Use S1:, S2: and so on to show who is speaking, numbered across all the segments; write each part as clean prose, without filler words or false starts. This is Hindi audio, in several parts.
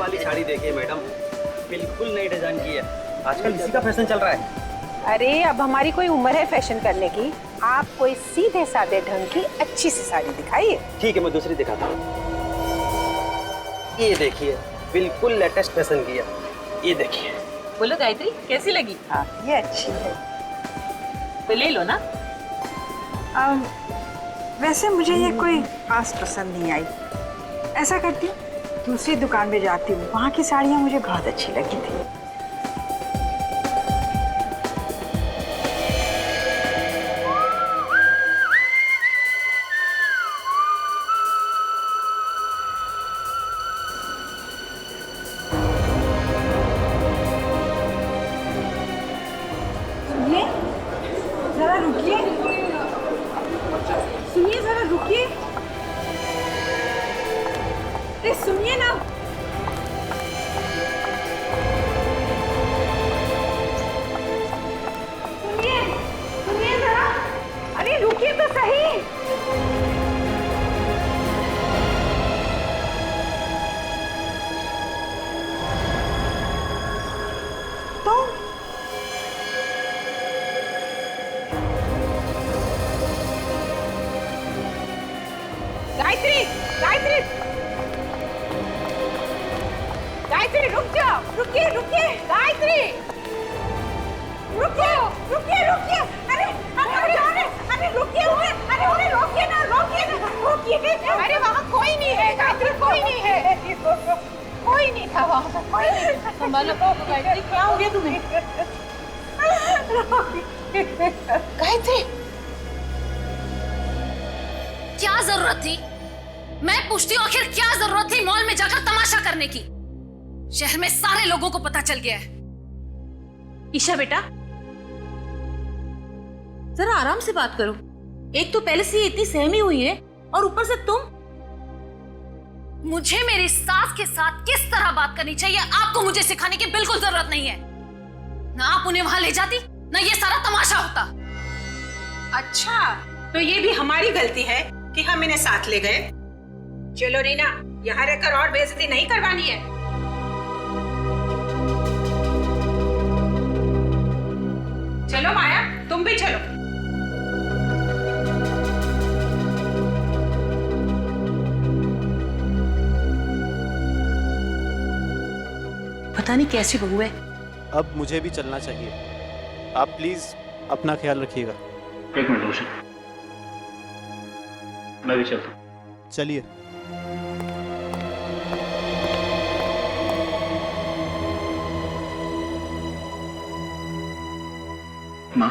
S1: वाली साड़ी देखिए मैडम, बिल्कुल नई डिजाइन की है। आजकल इसी का फैशन चल रहा है।
S2: अरे अब हमारी कोई उम्र है फैशन करने की? आप कोई सीधे साधे ढंग की अच्छी सी साड़ी दिखाइए।
S1: ठीक है, मैं दूसरी दिखाता हूँ। ये देखिए, बिल्कुल लेटेस्ट फैशन की है। ये देखिए।
S3: बोलो गायत्री, कैसी लगी?
S2: हाँ ये अच्छी है।
S3: तो ले लो ना।
S2: वैसे मुझे ये कोई खास पसंद नहीं आई। ऐसा करती हूँ, दूसरी दुकान में जाती हूँ, वहाँ की साड़ियाँ मुझे बहुत अच्छी लगी थी। सुनिए, जरा रुकिए। सुनिए, जरा रुकिए। अरे सुनिए ना। सुनिए, सुनिए जरा। अरे रुकिए तो सही। तो गायत्री, गायत्री, गायत्री रुक जाओ। रुकिए, रुकिए गायत्री, रुकिए, रुकिए, रुकिए। अरे अरे अरे अरे रुकिए, अरे अरे रोकिए ना, रोकिए ना, रोकिए। अरे वहाँ कोई नहीं है गायत्री, कोई नहीं है। कोई नहीं था वहाँ पर, कोई नहीं था।
S3: संभालो गायत्री, क्या हो गया तुम्हें?
S2: गायत्री,
S4: क्या जरूरत थी? मैं पूछती हूँ, आखिर क्या जरूरत थी मॉल में जाकर तमाशा करने की? शहर में सारे लोगों को पता चल गया है।
S3: ईशा बेटा, जरा आराम से बात करो। एक तो पहले से इतनी सहमी हुई है और ऊपर से तुम।
S4: मुझे मेरी सास के साथ किस तरह बात करनी चाहिए आपको मुझे सिखाने की बिल्कुल जरूरत नहीं है। ना आप उन्हें वहां ले जाती, ना ये सारा तमाशा होता।
S2: अच्छा तो ये भी हमारी गलती है कि हम इन्हें साथ ले गए। चलो रीना, यहाँ रहकर और बेइज्जती नहीं करवानी है। चलो माया, तुम भी चलो।
S3: पता नहीं कैसी बहू है।
S5: अब मुझे भी चलना चाहिए। आप प्लीज अपना ख्याल रखिएगा।
S6: एक मिनट रोशन, मैं भी चलता हूँ।
S5: चलिए।
S6: माँ,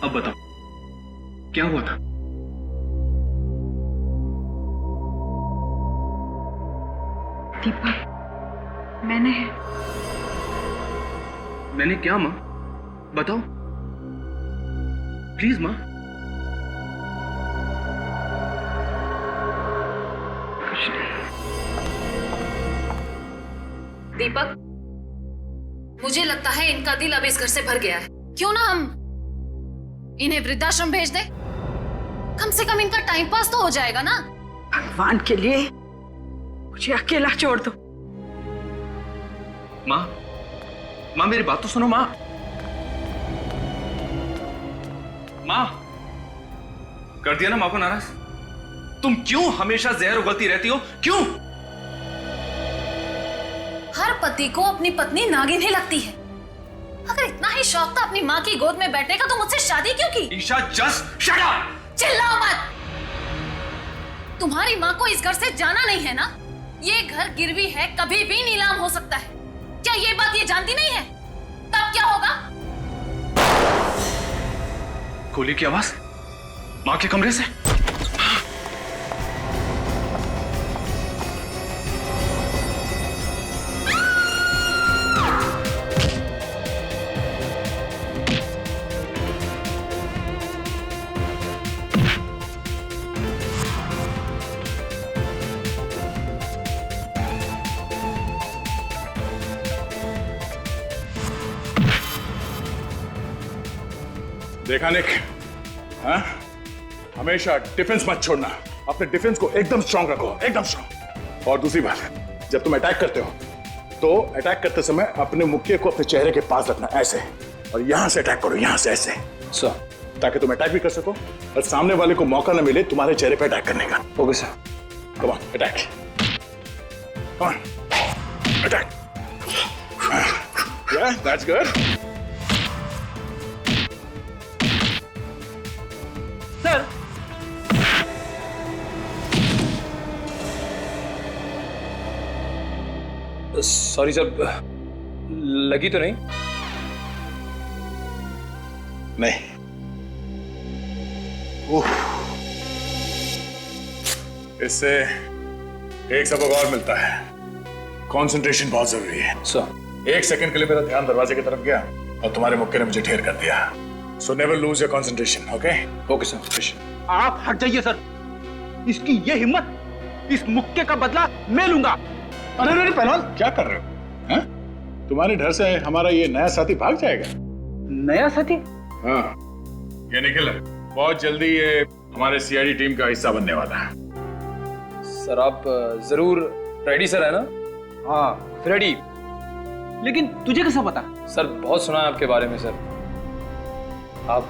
S6: अब बताओ क्या हुआ था?
S2: दीपक,
S6: मैंने क्या माँ? बताओ प्लीज माँ।
S4: दीपक, मुझे लगता है इनका दिल अब इस घर से भर गया है। क्यों ना हम इन्हें वृद्धाश्रम भेज दें? कम से कम इनका टाइम पास तो हो जाएगा ना।
S2: भगवान के लिए मुझे अकेला छोड़ दो।
S6: माँ, माँ मेरी बात तो सुनो माँ। माँ, कर दिया ना माँ को नाराज? तुम क्यों हमेशा जहर उगलती रहती हो? क्यों?
S4: हर पति को अपनी पत्नी नागिन ही लगती है। अगर इतना ही शौक था अपनी माँ की गोद में बैठने का तो मुझसे शादी क्यों की?
S6: Isha, just shut up!
S4: चिल्लाओ मत। तुम्हारी माँ को इस घर से जाना नहीं है ना? ये घर गिरवी है, कभी भी नीलाम हो सकता है। क्या ये बात ये जानती नहीं है? तब क्या होगा?
S6: गोली की आवाज माँ के कमरे से।
S7: देखा निक, हाँ? हमेशा डिफेंस मत छोड़ना। अपने डिफेंस को एकदम स्ट्रांग रखो, एकदम स्ट्रांग। और दूसरी बात, जब तुम अटैक करते हो तो अटैक करते समय अपने मुक्के को अपने चेहरे के पास रखना ऐसे, और यहां से अटैक करो, यहां से ऐसे
S5: सर।
S7: ताकि तुम अटैक भी कर सको और सामने वाले को मौका न मिले तुम्हारे चेहरे पे अटैक करने का।
S5: Okay sir.
S7: Come on, attack, come on, attack. Yeah, that's good.
S1: Sir
S5: sorry sir, लगी तो नहीं?
S7: नहीं। इससे एक सबक और मिलता है, कंसंट्रेशन बहुत जरूरी है।
S5: सर।
S7: 1 सेकंड के लिए मेरा ध्यान दरवाजे की तरफ गया और तुम्हारे मुक्के ने मुझे ढेर कर दिया। So never lose your concentration, okay?
S5: Okay sir.
S8: आप हट जाइए सर, इसकी ये हिम्मत, इस मुक्के का बदला मैं लूंगा।
S7: अरे अरे पहलवान, क्या कर रहे हो? हैं? तुम्हारे डर से हमारा ये नया साथी भाग जाएगा।
S8: नया साथी?
S7: हाँ, ये निखिल बहुत जल्दी ये हमारे सीआईडी टीम का हिस्सा बनने वाला है।
S5: सर आप जरूर रेडी सर है ना?
S8: हाँ रेडी। लेकिन तुझे कैसा पता?
S5: सर बहुत सुना है आपके बारे में सर, आप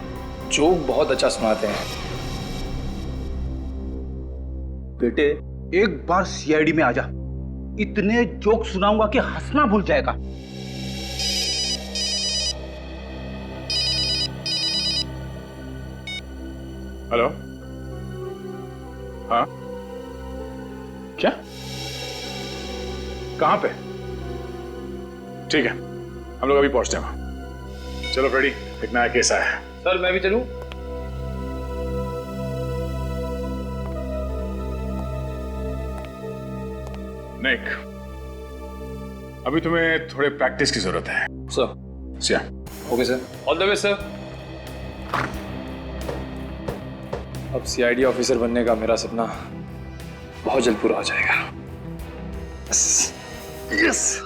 S5: जोक बहुत अच्छा सुनाते हैं।
S8: बेटे एक बार सीआईडी में आ जा, इतने जोक सुनाऊंगा कि हंसना भूल जाएगा।
S7: हेलो, हाँ क्या, कहां पे? ठीक है, हम लोग अभी पहुंचते हैं वहां। चलो फ्रेडी, एक नया केस आया है।
S5: सर मैं भी चलूं?
S7: निक, अभी तुम्हें थोड़े प्रैक्टिस की जरूरत है।
S5: Sir.
S7: Siya,
S5: okay sir, all the way sir. अब सीआईडी ऑफिसर बनने का मेरा सपना बहुत जल्द पूरा हो जाएगा।
S7: यस।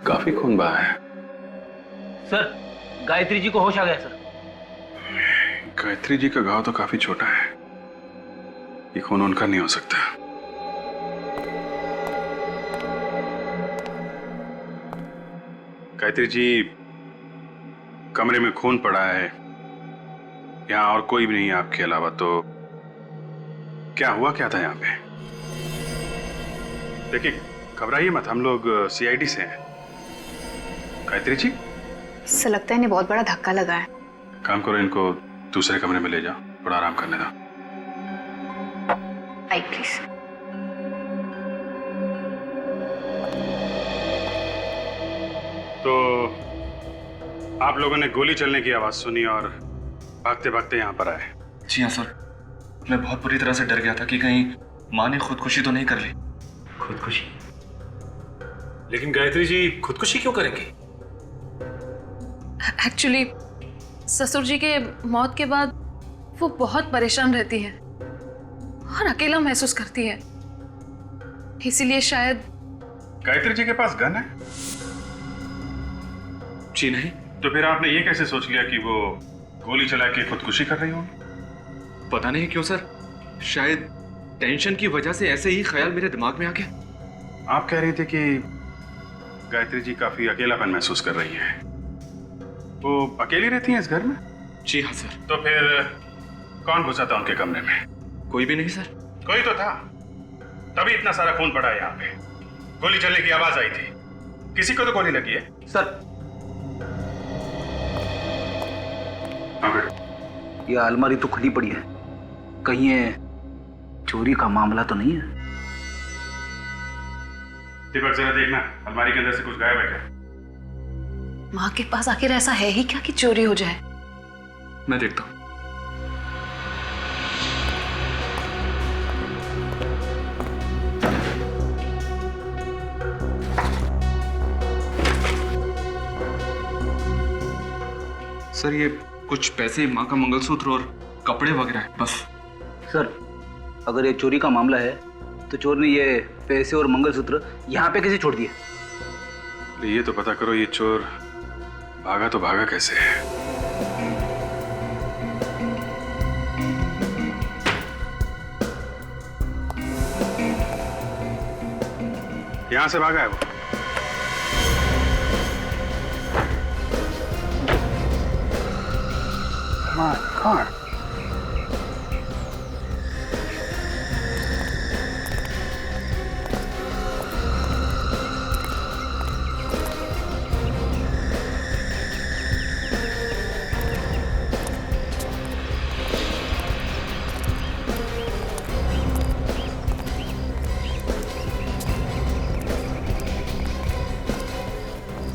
S7: काफी खून बहा है।
S8: सर गायत्री जी को होश आ गया सर।
S7: गायत्री जी का घाव तो काफी छोटा है, ये खून उनका नहीं हो सकता।
S9: गायत्री जी, कमरे में खून पड़ा है, यहाँ और कोई भी नहीं है आपके अलावा, तो क्या हुआ क्या था यहाँ पे? देखिए घबराइए मत, हम लोग सीआईडी से हैं। गायत्री जी,
S4: इससे लगता है इन्हें बहुत बड़ा धक्का लगा है।
S9: काम करो, इनको दूसरे कमरे में ले जाओ, थोड़ा आराम करने दो।
S4: आई प्लीज।
S9: तो आप लोगों ने गोली चलने की आवाज सुनी और भागते भागते यहाँ पर आए?
S6: जी हाँ सर, मैं बहुत बुरी तरह से डर गया था कि कहीं माँ ने खुदकुशी तो नहीं कर ली।
S10: खुदकुशी? लेकिन गायत्री जी खुदकुशी क्यों करेंगी?
S4: एक्चुअली ससुर जी के मौत के बाद वो बहुत परेशान रहती है और अकेला महसूस करती है, इसीलिए शायद।
S9: गायत्री जी के पास गन है?
S6: जी नहीं।
S9: तो फिर आपने ये कैसे सोच लिया कि वो गोली चला के खुदकुशी कर रही होंगी?
S6: पता नहीं क्यों सर, शायद टेंशन की वजह से ऐसे ही ख्याल मेरे दिमाग में आ गया।
S9: आप कह रहे थे कि गायत्री जी काफी अकेलापन महसूस कर रही है, वो अकेली रहती हैं इस घर में?
S6: जी हाँ सर।
S9: तो फिर कौन घुसा था उनके कमरे में?
S6: कोई भी नहीं सर।
S9: कोई तो था, तभी इतना सारा खून पड़ा है यहाँ पे। गोली चलने की आवाज आई थी, किसी को तो गोली लगी है।
S8: सर
S9: हाँ बेटा,
S8: ये अलमारी तो खुली पड़ी है, कहीं ये चोरी का मामला तो नहीं है?
S9: दीपक जरा देखना, अलमारी के अंदर से कुछ गायब है क्या?
S4: माँ के पास आखिर ऐसा है ही क्या कि चोरी हो जाए?
S6: मैं देखता हूँ। सर ये कुछ पैसे, माँ का मंगलसूत्र और कपड़े वगैरह है बस।
S8: सर अगर ये चोरी का मामला है तो चोर ने ये पैसे और मंगलसूत्र यहाँ पे कैसे छोड़ दिए?
S9: ये तो पता करो, ये चोर भागा तो भागा कैसे है? यहां से भागा है वो। My God.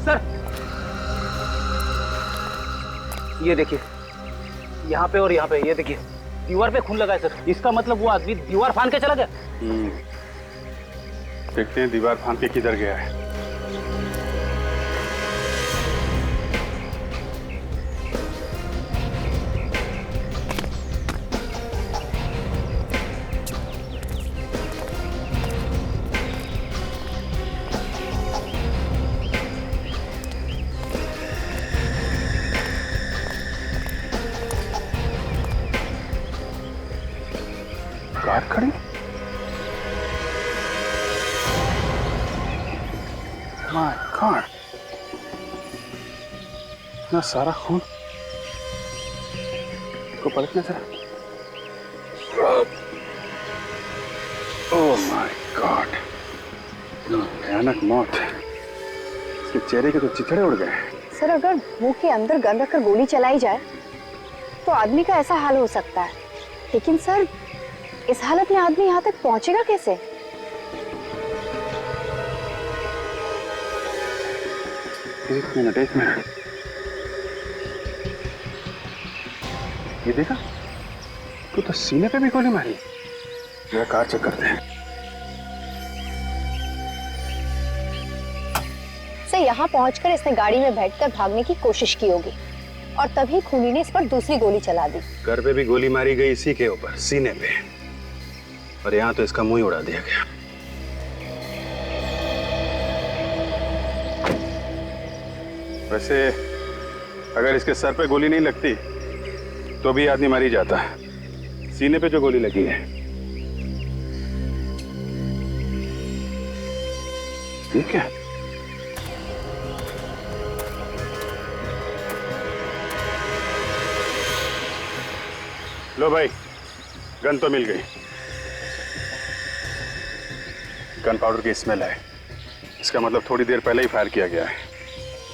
S8: सर, ये देखिए, यहाँ पे और यहाँ पे, ये देखिए दीवार पे खून लगा है सर। इसका मतलब वो आदमी दीवार फांद के चला गया।
S9: देखते हैं दीवार फांद के किधर गया है। कार खड़ी? माय गॉड, इतना सारा खून को पलटने से। ओह माय गॉड, भयानक मौत। इसके चेहरे के तो चिथड़े उड़ गए।
S2: सर, अगर मुंह के अंदर गन रखकर गोली चलाई जाए तो आदमी का ऐसा हाल हो सकता है, लेकिन सर इस हालत में आदमी यहाँ तक पहुंचेगा कैसे?
S9: एक मिनट। ये देखा, तू तो सीने पे भी गोली मारी। जरा कार चेक करते हैं।
S2: सर, यहाँ पहुंचकर इसने गाड़ी में बैठकर भागने की कोशिश की होगी और तभी खूनी ने इस पर दूसरी गोली चला दी।
S9: घर पे भी गोली मारी गई इसी के ऊपर, सीने पे, और यहाँ तो इसका मुंह ही उड़ा दिया गया। वैसे अगर इसके सर पे गोली नहीं लगती तो भी आदमी मर ही जाता। सीने पे जो गोली लगी है, ठीक है। लो भाई, गन तो मिल गई। गन पाउडर की स्मेल है। इसका मतलब थोड़ी देर पहले ही फायर किया गया है।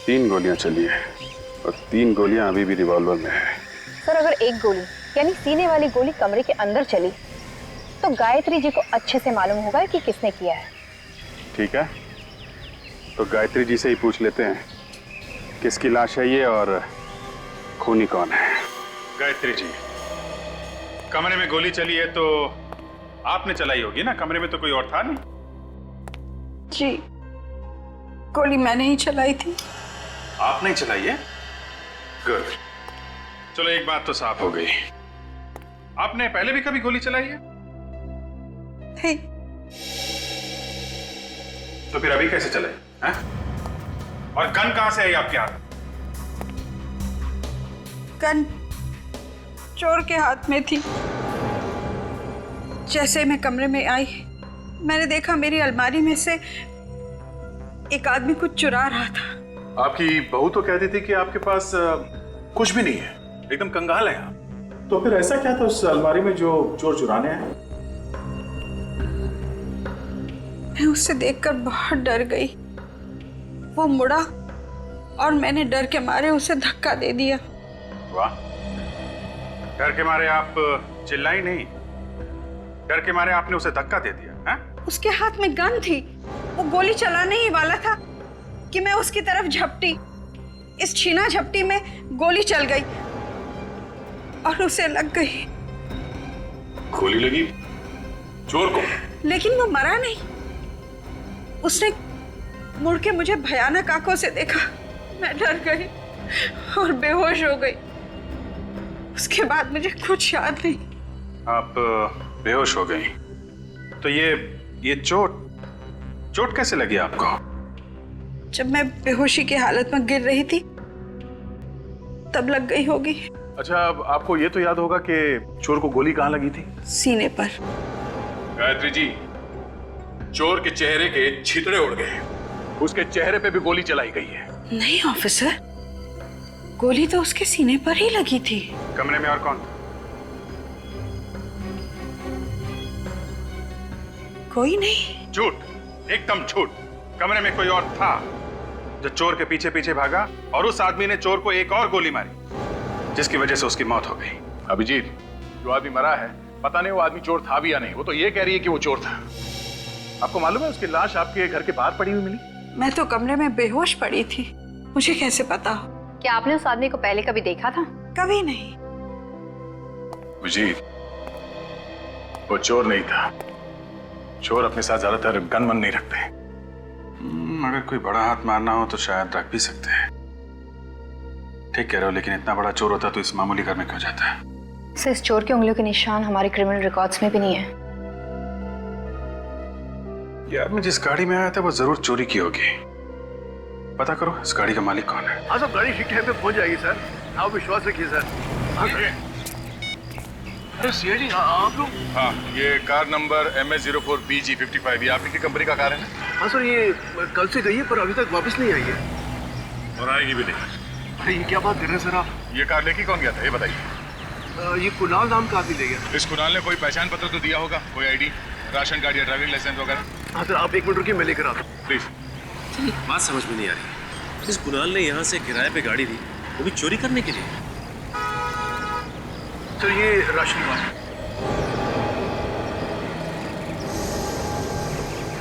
S9: 3 गोलियां चली हैं और 3 गोलियां अभी भी रिवॉल्वर में है।
S2: सर, अगर एक गोली यानी सीने वाली गोली कमरे के अंदर चली तो गायत्री जी को अच्छे से मालूम होगा कि किसने किया है।
S9: ठीक है, तो गायत्री जी से ही पूछ लेते हैं किसकी लाश है ये और खूनी कौन है। गायत्री जी, कमरे में गोली चली है तो आपने चलाई होगी ना? कमरे में तो कोई और था नहीं।
S11: जी, गोली मैंने ही चलाई थी।
S9: आपने ही चलाई है? गुड। चलो, एक बात तो साफ हो गई, आपने पहले भी कभी गोली चलाई है?
S11: नहीं।
S9: तो फिर अभी कैसे चले हैं? और गन कहां से आई आपके हाथ?
S11: गन चोर के हाथ में थी। जैसे मैं कमरे में आई, मैंने देखा मेरी अलमारी में से एक आदमी कुछ चुरा रहा था।
S9: आपकी बहू तो कहती थी कि आपके पास कुछ भी नहीं है, एकदम कंगाल है आप। तो फिर ऐसा क्या था उस अलमारी में जो चोर चुराने आए?
S11: मैं उससे देखकर बहुत डर गई। वो मुड़ा और मैंने डर के मारे उसे धक्का दे दिया।
S9: वाह, डर के मारे आप चिल्लाई नहीं, डर के मारे आपने उसे धक्का दे दिया है?
S11: उसके हाथ में गन थी, वो गोली चलाने ही वाला था कि मैं उसकी तरफ झपटी। इस छीना झपटी में गोली चल गई और उसे लग गई।
S9: गोली लगी चोर को?
S11: लेकिन वो मरा नहीं। उसने मुड़ के मुझे भयानक आंखों से देखा। मैं डर गई और बेहोश हो गई। उसके बाद मुझे कुछ याद नहीं।
S9: आप बेहोश हो गई? तो ये चोट कैसे लगी आपको?
S11: जब मैं बेहोशी की हालत में गिर रही थी तब लग गई होगी।
S9: अच्छा, अब आपको ये तो याद होगा कि चोर को गोली कहाँ लगी थी?
S11: सीने पर।
S9: गायत्री जी, चोर के चेहरे के छितड़े उड़ गए, उसके चेहरे पे भी गोली चलाई गई है।
S11: नहीं ऑफिसर, गोली तो उसके सीने पर ही लगी थी।
S9: कमरे में और कौन था?
S11: कोई नहीं।
S9: झूठ, एकदम झूठ। कमरे में कोई और था जो चोर के पीछे पीछे भागा और उस आदमी ने चोर को एक और गोली मारी जिसकी वजह से उसकी मौत हो गई। अभिजीत, जो आदमी मरा है पता नहीं वो आदमी चोर था भी या नहीं, वो तो ये कह रही है कि वो चोर था। आपको मालूम है उसकी लाश आपके घर के बाहर पड़ी हुई मिली?
S11: मैं तो कमरे में बेहोश पड़ी थी, मुझे कैसे पता हो?
S12: क्या आपने उस आदमी को पहले कभी देखा था?
S11: कभी नहीं।
S9: अभिजीत, वो चोर नहीं था। चोर अपने साथ ज्यादातर गन मन नहीं रखते। अगर कोई बड़ा हाथ मारना हो तो शायद रख भी सकते हैं। ठीक कह रहे हो, लेकिन इतना बड़ा चोर होता तो इस मामूली घर में क्यों जाता है?
S12: सर, इस चोर के उंगलियों के निशान हमारे क्रिमिनल रिकॉर्ड्स में भी नहीं है।
S9: यार, मैं जिस गाड़ी में आया था वो जरूर चोरी की होगी। पता करो इस गाड़ी का मालिक कौन है।
S13: हाँ, सब गाड़ी ठीक टाइम पे पहुंच जाएगी सर, आप विश्वास रखिए सर। अरे सीआईडी आप लोग?
S9: हाँ, ये कार नंबर MS04BG55 ये आपकी कंपनी का कार है ना?
S13: हाँ सर, ये कल से गई है पर अभी तक वापस नहीं आई है।
S9: और आएगी भी नहीं।
S13: अरे ये क्या बात कर रहे हैं सर आप?
S9: ये कार लेके कौन गया था ये बताइए।
S13: ये कुणाल नाम का आदमी ले गया।
S9: इस कुणाल ने कोई पहचान पत्र तो दिया होगा, कोई आईडी, राशन कार्ड या ड्राइविंग लाइसेंस वगैरह?
S13: हाँ सर, आप 1 मिनट रुकिए, मैं लेकर आता हूँ
S9: प्लीज।
S10: बात समझ में नहीं आ रही। इस कुणाल ने यहाँ से किराए पे गाड़ी दी, वो भी चोरी करने के लिए।
S13: सर ये राशन कार्ड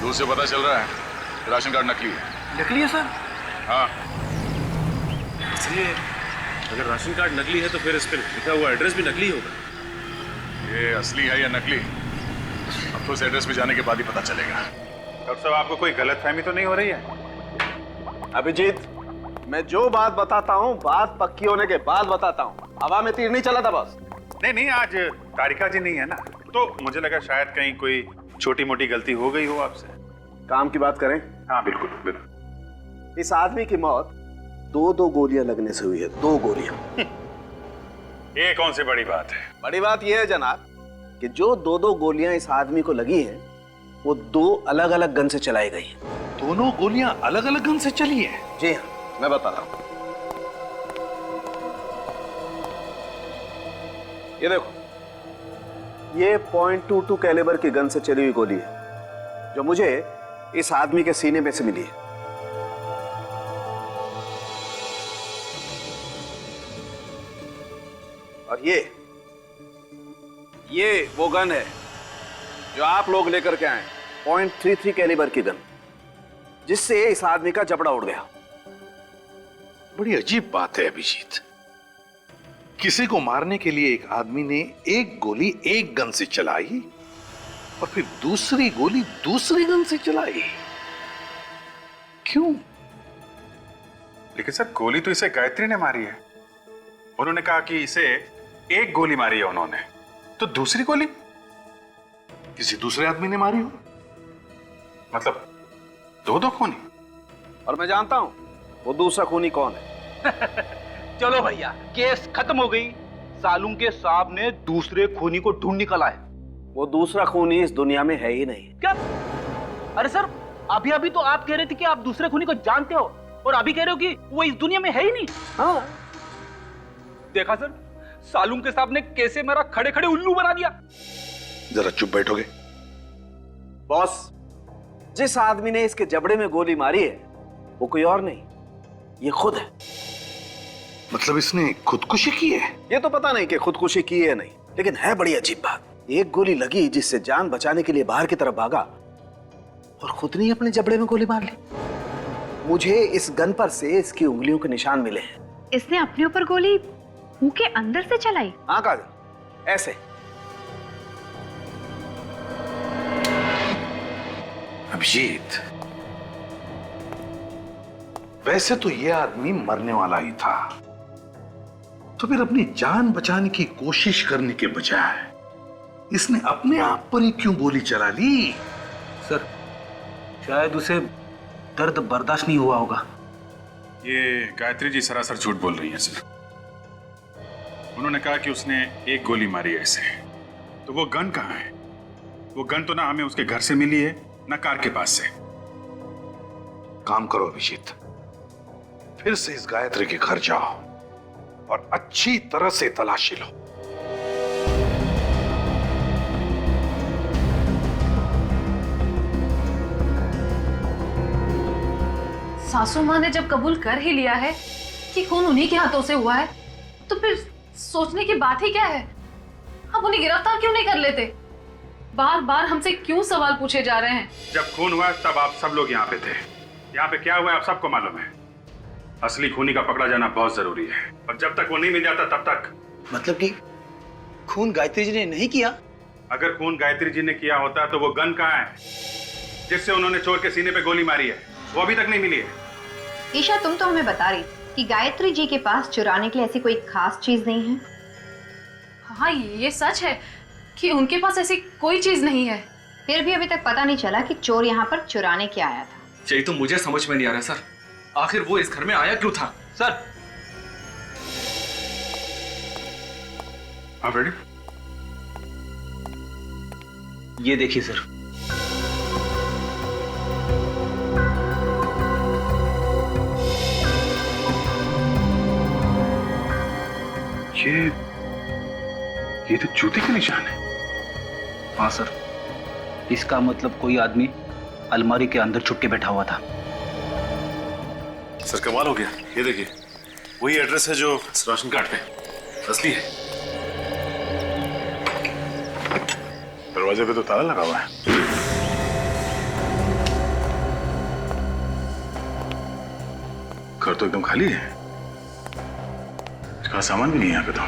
S9: दूर से पता चल रहा है राशन कार्ड नकली है।
S13: नकली है सर?
S9: हाँ।
S10: इसलिए अगर राशन कार्ड नकली है तो फिर इस पर लिखा हुआ एड्रेस भी नकली होगा।
S9: ये असली है या नकली अब तो उस एड्रेस पे जाने के बाद ही पता चलेगा। डॉक्टर साहब, आपको कोई गलतफहमी तो नहीं हो रही है?
S1: अभिजीत, मैं जो बात बताता हूँ बात पक्की होने के बाद बताता हूँ। हवा में तीर नहीं चला था बस।
S9: नहीं, आज तारिका जी नहीं है ना, तो मुझे लगा शायद कहीं कोई छोटी मोटी गलती हो गई हो आपसे।
S1: काम की बात करें?
S9: हाँ बिल्कुल बिल्कुल।
S1: इस आदमी की मौत 2 गोलियां लगने से हुई है। 2 गोलियां।
S9: ये कौन सी बड़ी बात है?
S1: बड़ी बात यह है जनाब कि जो 2 गोलियां इस आदमी को लगी हैं वो 2 अलग अलग गन से चलाई गई हैं।
S6: दोनों गोलियां अलग अलग गन से चली है?
S1: जी हाँ, मैं बताता हूं। ये देखो, ये .22 कैलिबर की गन से चली हुई गोली है जो मुझे इस आदमी के सीने में से मिली है। और ये वो गन है जो आप लोग लेकर के आए, .33 कैलिबर की गन, जिससे इस आदमी का जबड़ा उड़ गया।
S6: बड़ी अजीब बात है अभिजीत, किसी को मारने के लिए एक आदमी ने एक गोली एक गन से चलाई और फिर दूसरी गोली दूसरी गन से चलाई। क्यों?
S9: लेकिन सर, गोली तो इसे गायत्री ने मारी है। उन्होंने कहा कि इसे एक गोली मारी है उन्होंने, तो दूसरी गोली
S6: किसी दूसरे आदमी ने मारी हो।
S9: मतलब 2 खूनी।
S1: और मैं जानता हूं वो दूसरा खूनी कौन है।
S8: चलो भैया, केस खत्म हो गई। सालूम के साहब ने दूसरे खूनी को ढूंढ निकाला है।
S1: वो दूसरा खूनी इस दुनिया में है ही नहीं।
S8: क्या? अरे सर, अभी तो आप कह रहे थे कि आप दूसरे खूनी को जानते हो और अभी कह रहे हो कि वो इस दुनिया में है ही नहीं।
S1: हाँ,
S8: देखा सर, सालूम के साहब ने कैसे मेरा खड़े खड़े उल्लू बना दिया।
S6: जरा चुप बैठोगे?
S1: बॉस, जिस आदमी ने इसके जबड़े में गोली मारी है वो कोई और नहीं, ये खुद है।
S6: मतलब इसने खुदकुशी की है?
S1: ये तो पता नहीं कि खुदकुशी की है नहीं, लेकिन है बड़ी अजीब बात। एक गोली लगी जिससे जान बचाने के लिए बाहर की तरफ भागा और खुद ने अपने जबड़े में गोली मार ली। मुझे इस गन पर से इसकी उंगलियों के निशान मिले हैं।
S12: इसने अपने ऊपर गोली मुंह के अंदर से चलाई?
S1: हाँ काजल, ऐसे।
S6: अभिजीत, वैसे तो ये आदमी मरने वाला ही था, तो फिर अपनी जान बचाने की कोशिश करने के बजाय इसने अपने आप पर ही क्यों गोली चला ली?
S8: सर, शायद उसे दर्द बर्दाश्त नहीं हुआ होगा।
S9: ये गायत्री जी सरासर झूठ बोल रही है सर। उन्होंने कहा कि उसने एक गोली मारी है ऐसे, तो वो गन कहाँ है? वो गन तो ना हमें उसके घर से मिली है
S6: न कार के पास से। काम करो अभिजीत, फिर से इस गायत्री के घर जाओ और अच्छी तरह से तलाशी लो।
S4: सासू माँ ने जब कबूल कर ही लिया है कि खून उन्हीं के हाथों से हुआ है, तो फिर सोचने की बात ही क्या है? हम उन्हें गिरफ्तार क्यों नहीं कर लेते? बार बार हमसे क्यों सवाल पूछे जा रहे हैं?
S9: जब खून हुआ तब आप सब लोग यहाँ पे थे। यहाँ पे क्या हुआ आप सबको मालूम है। असली खूनी का पकड़ा जाना बहुत जरूरी है, और जब तक वो नहीं मिल जाता तब तक।
S8: मतलब कि खून गायत्री जी ने नहीं किया?
S9: अगर खून गायत्री जी ने किया होता तो वो गन कहाँ है जिससे उन्होंने चोर के सीने पे गोली मारी है? वो अभी तक नहीं मिली है।
S12: ईशा, तुम तो हमें बता रही कि गायत्री जी के पास चुराने के लिए ऐसी कोई खास चीज नहीं है।
S4: हाँ, ये सच है कि उनके पास ऐसी कोई चीज नहीं है।
S12: फिर भी अभी तक पता नहीं चला कि चोर यहाँ पर चुराने क्या आया था।
S5: यही तो मुझे समझ में नहीं आ रहा सर, आखिर वो इस घर में आया क्यों था?
S8: सर,
S9: आप रेडी?
S8: ये देखिए सर।
S9: ये तो जूते के निशान है।
S8: हाँ सर, इसका मतलब कोई आदमी अलमारी के अंदर छुप के बैठा हुआ था।
S10: सर कमाल हो गया, ये देखिए वही एड्रेस है जो राशन कार्ड पे असली है।
S9: दरवाजे पे तो ताला लगा हुआ है। घर तो एकदम खाली है, इसका सामान भी नहीं है यहाँ पे तो।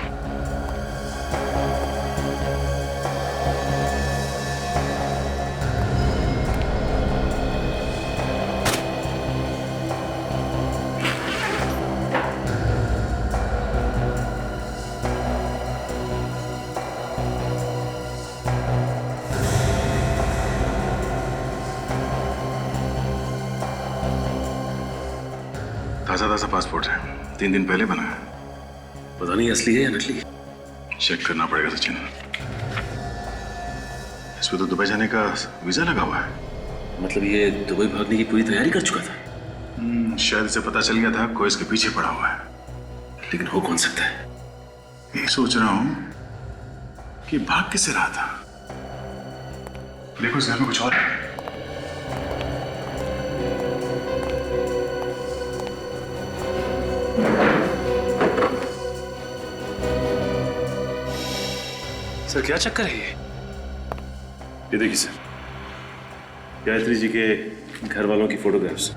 S9: ताजा ताजा पासपोर्ट है, 3 दिन पहले बना है।
S10: पता नहीं असली है या नकली।
S9: चेक करना पड़ेगा सचिन। इस पे तो दुबई जाने का वीजा लगा हुआ है।
S10: मतलब ये दुबई भागने की पूरी तैयारी कर चुका था।
S9: शायद इसे पता चल गया था कोई इसके पीछे पड़ा हुआ है।
S10: लेकिन हो कौन सकता है?
S9: यही सोच रहा हूं कि भाग किसे रहा था। देखो इस घर में कुछ और है।
S10: सर क्या चक्कर है ये देखिए सर, गायत्री जी के घर वालों की फोटोग्राफ्स।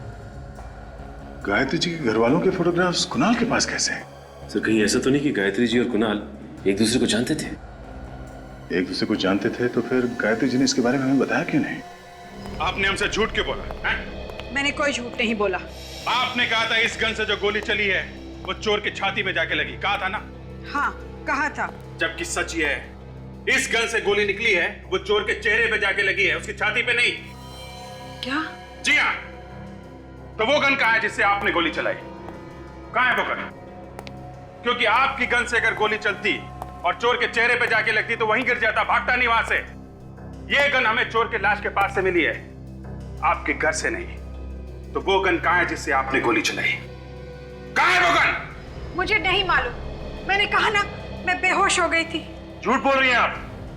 S9: गायत्री जी के घर वालों के फोटोग्राफ्स कुणाल के पास कैसे हैं?
S10: सर कहीं ऐसा तो नहीं कि गायत्री जी और कुणाल एक दूसरे को जानते थे?
S9: एक दूसरे को जानते थे तो फिर गायत्री जी ने इसके बारे में हमें बताया क्यों नहीं? आपने हमसे झूठ क्यों बोला है?
S11: मैंने कोई झूठ नहीं बोला।
S9: आपने कहा था इस गन से जो गोली चली है वो चोर की छाती में जाके लगी, कहा था ना?
S11: हाँ, कहा था।
S9: जबकि सच ये है, इस गन से गोली निकली है वो चोर के चेहरे पे जाके लगी है, उसकी छाती पे नहीं।
S11: क्या?
S9: जी हाँ। तो वो गन कहाँ है जिससे आपने गोली चलाई? कहाँ है वो गन? क्योंकि आपकी गन से अगर गोली चलती और चोर के चेहरे पे जाके लगती तो वहीं गिर जाता, भागता नहीं वहां से। ये गन हमें चोर के लाश के पास से मिली है, आपके घर से नहीं। तो वो गन कहाँ है जिससे आपने गोली चलाई? कहाँ है वो गन?
S11: मुझे नहीं मालूम। मैंने कहा ना, मैं बेहोश हो गई थी।
S9: झूठ बोल रही हैं